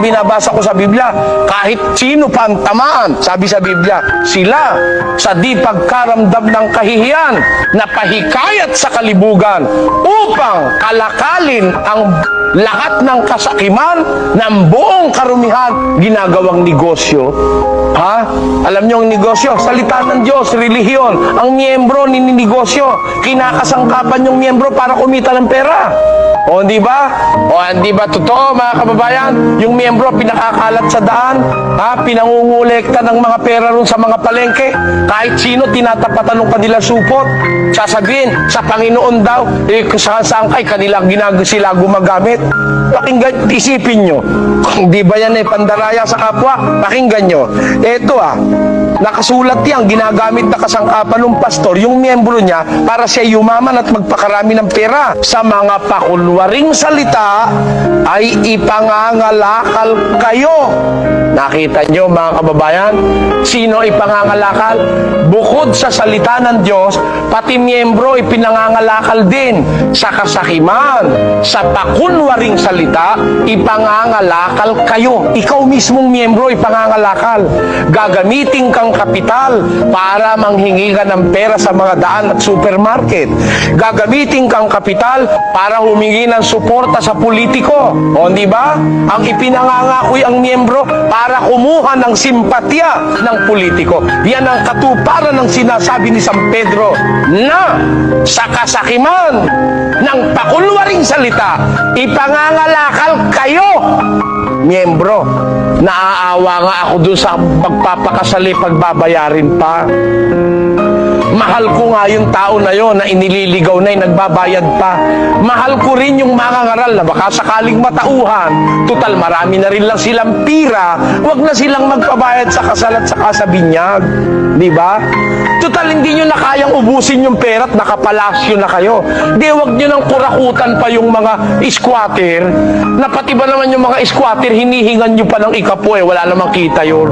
binabasa ko sa Biblia, kahit sino pa ang tamaan, sabi sa Biblia, sila sa di pagkaramdam ng kahihiyan na pahikayat sa kalibugan upang kalakalin ang lahat ng kasakiman ng buong karumihan ginagawang negosyo. Ha? Alam niyo ang negosyo? Salita ng Diyos, relihiyon. Ang miyembro ninegosyo. Kinakasangkapan yung miyembro para kumita ng pera. O hindi ba? O hindi ba totoo mga kababayan? Yung miyembro pinakakalat sa daan, ha? Pinangungulekta ng mga pera ron sa mga palengke. Kahit sino tinatapatan ng kanilang supot. Sasabihin, sa Panginoon daw, saan kay kanilang sila gumagamit. Pakinggan, isipin nyo. Di ba yan pandaraya sa kapwa? Pakinggan nyo. Eto nakasulat yan, ginagamit na kasangkapan ng pastor, yung miyembro niya, para siya yumaman at magpakarami ng pera. Sa mga pakunwaring salita, ay ipangangalakal kayo. Nakita nyo mga kababayan? Sino ipangangalakal? Bukod sa salita ng Diyos, pati miyembro ipinangangalakal din. Sa kasakiman, sa pakunwaring salita, ipangangalakal kayo. Ikaw mismong miyembro ipangangalakal. Gagamitin kang kapital para manghingi ka ng pera sa mga daan at supermarket. Gagamitin kang kapital para humingi ng suporta sa politiko. O di ba? Ang ipinangangakoy ang miyembro para kumuha ng simpatya ng politiko. Yan ang katuparan ng sinasabi ni San Pedro na sa kasakiman ng pakunwaring salita, ipangangalakal kayo, miyembro. Naaawa nga ako dun sa magpapakasali, pagbabayarin pa. Mahal ko nga yung tao na yon na inililigaw na nagbabayad pa. Mahal ko rin yung mga ngaral na baka sakaling matauhan. Tutal, marami na rin lang silang pira. Huwag na silang magpabayad sa kasal at saka sa binyag. Di ba? Tutal, hindi nyo na kayang ubusin yung pera at nakapalasyo na kayo. Di, huwag nyo nang kurakutan pa yung mga squatter. Na pati ba naman yung mga squatter, hinihingan nyo pa ng ikapo wala namang kita yun.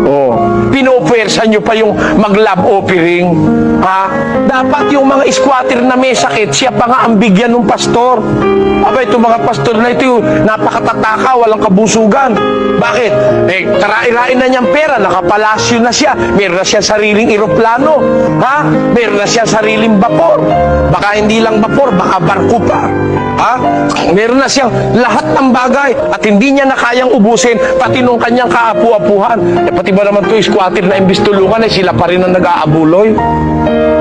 Oh, pinopwersa nyo pa yung mag-love offering. Ha? Dapat yung mga squatter na may sakit, siya pa nga ang bigyan ng pastor. Aba, itong mga pastor na ito, napakatataka, walang kabusugan. Bakit? Karairain na niyang pera, nakapalasyo na siya. Meron na siya sariling eroplano. Ha? Meron na siya sariling vapor. Baka hindi lang vapor, baka barko pa. Ha? Meron na siyang lahat ng bagay at hindi niya na kayang ubusin pati nung kanyang kaapu-apuhan. Pati ba naman ito squatter na imbis tulungan sila pa rin ang nag-aabuloy?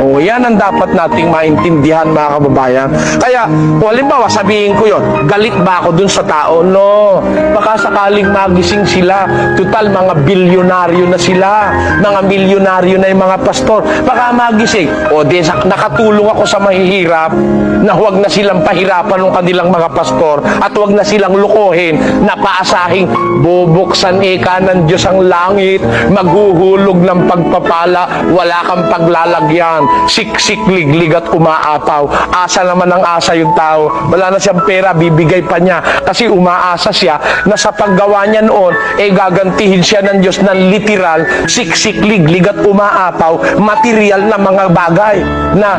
O yan ang dapat nating maintindihan mga kababayan. Kaya, halimbawa sabihin ko yon, galit ba ako dun sa tao? No. Baka sakaling magising sila. Total, mga bilyonaryo na sila. Mga milyonaryo na yung mga pastor. Baka magising. O di, nakatulong ako sa mahihirap na huwag na silang pahirapan ng kanilang mga pastor at huwag na silang lukohin na paasahing bubuksan ika ng Diyos ang langit, maghuhulog ng pagpapala, wala kang paglalagyan, siksik, liglig at umaapaw. Asa naman ang asa yung tao. Wala na siyang pera, bibigay pa niya. Kasi umaasa siya na sa paggawa niya noon, gagantihin siya ng Diyos ng literal, siksik, liglig at umaapaw, material na mga bagay na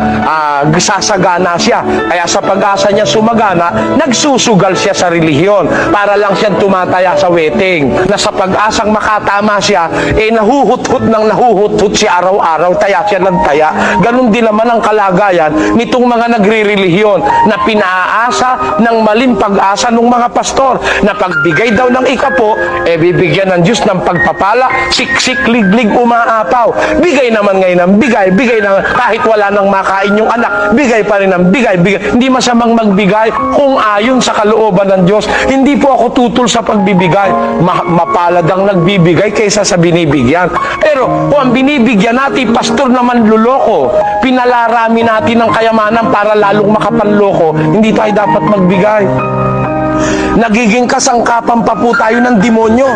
sasagana siya. Kaya sa pag-asa niya sumagana, nagsusugal siya sa relihiyon para lang siyang tumataya sa wedding. Na sa pag-asang makatama siya, nahuhut-hut ng nahuhut-hut siya araw-araw, taya siya ng taya. Ganon din naman ang kalagayan nitong mga nagre-relihiyon na pinaasa ng maling pag-asa ng mga pastor na pagbigay daw ng ikapo, bibigyan ng Diyos ng pagpapala, siksik, liglig, umaapaw. Bigay naman ngayon ng bigay na kahit wala nang makain yung anak, bigay pa rin ng bigay. Hindi masamang magbigay kung ayon sa kalooban ng Diyos. Hindi po ako tutol sa pagbibigay. Mapalad ang nagbibigay kaysa sa binibigyan. Pero kung ang binibigyan natin, pastor naman luloko, pinalarami natin ng kayamanan para lalong makapanloko, hindi tayo dapat magbigay. Nagiging kasangkapan pa po tayo ng demonyo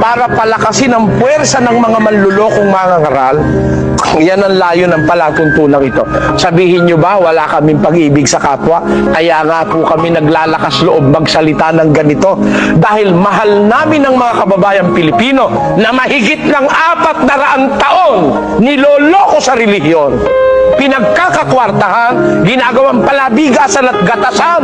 para palakasin ang puwersa ng mga manlulokong mangangaral. Yan ang layo ng palatuntunang ito. Sabihin nyo ba, wala kaming pag-ibig sa kapwa? Kaya nga po kami naglalakas loob magsalita ng ganito. Dahil mahal namin ang mga kababayang Pilipino na mahigit ng 400 taon niloloko sa relihiyon. pinagkakakwartahan, ginagawang palabigasan at gatasan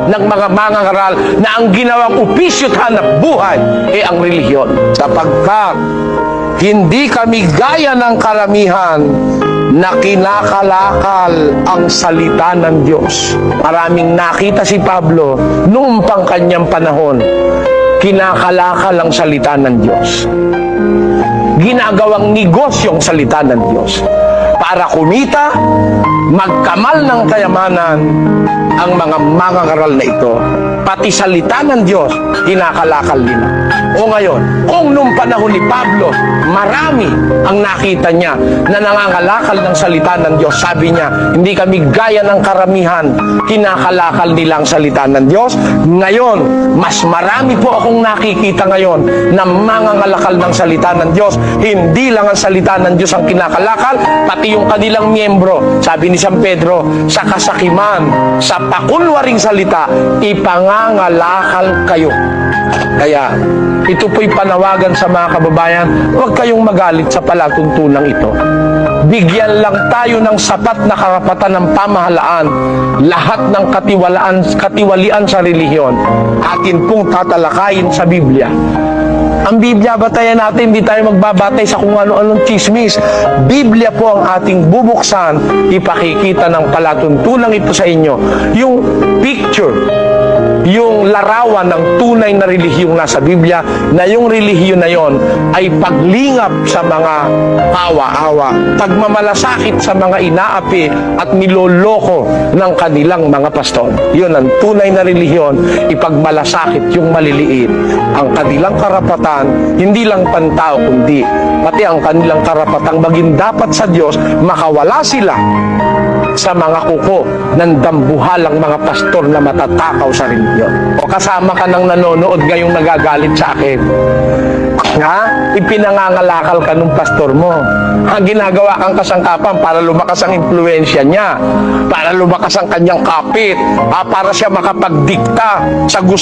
ng mga mangangaral na ang ginawang opisyo at hanap buhay ay ang relihiyon. Sapagkat hindi kami gaya ng karamihan na kinakalakal ang salita ng Diyos. Maraming nakita si Pablo noong pang kanyang panahon, kinakalakal ang salita ng Diyos. Ginagawang negosyo ang salita ng Diyos. Para kumita, magkamal ng kayamanan ang mga mangangaral na ito. Pati salita ng Diyos, kinakalakal nila. O ngayon, kung nung panahon ni Pablo, marami ang nakita niya na nangangalakal ng salita ng Diyos. Sabi niya, hindi kami gaya ng karamihan, kinakalakal nila ang salita ng Diyos. Ngayon, mas marami po akong nakikita ngayon na mangangalakal ng salita ng Diyos. Hindi lang ang salita ng Diyos ang kinakalakal, pati yung kanilang miyembro. Sabi ni San Pedro, sa kasakiman, sa pakunwaring salita, ipangangalakal kayo. Kaya, ito po'y panawagan sa mga kababayan, huwag kayong magalit sa palatuntunang ito. Bigyan lang tayo ng sapat na karapatan ng pamahalaan, lahat ng katiwalian sa relihiyon, atin pong tatalakayin sa Biblia. Ang Biblia, batayan natin, hindi tayo magbabatay sa kung ano-anong chismis. Biblia po ang ating bubuksan, ipakikita ng palatuntunang ito sa inyo. Yung picture, yung larawan ng tunay na relihiyong nasa Biblia, na yung relihiyon na yon ay paglingap sa mga awa-awa, pagmamalasakit sa mga inaapi at niloloko ng kanilang mga pastor. Yun ang tunay na relihiyon, ipagmalasakit yung maliliit. Ang kanilang karapatan, hindi lang pantao kundi pati ang kanilang karapatang maging dapat sa Diyos, makawala sila sa mga kuko ng dambuhalang mga pastor na matatakaw sa relihiyon. O kasama ka ng nanonood ngayong nagagalit sa akin. Ha? Ipinangangalakal ka ng pastor mo. Ginagawa kang kasangkapan para lumakas ang impluensya niya, para lumakas ang kanyang kapit, para siya makapagdikta sa gusto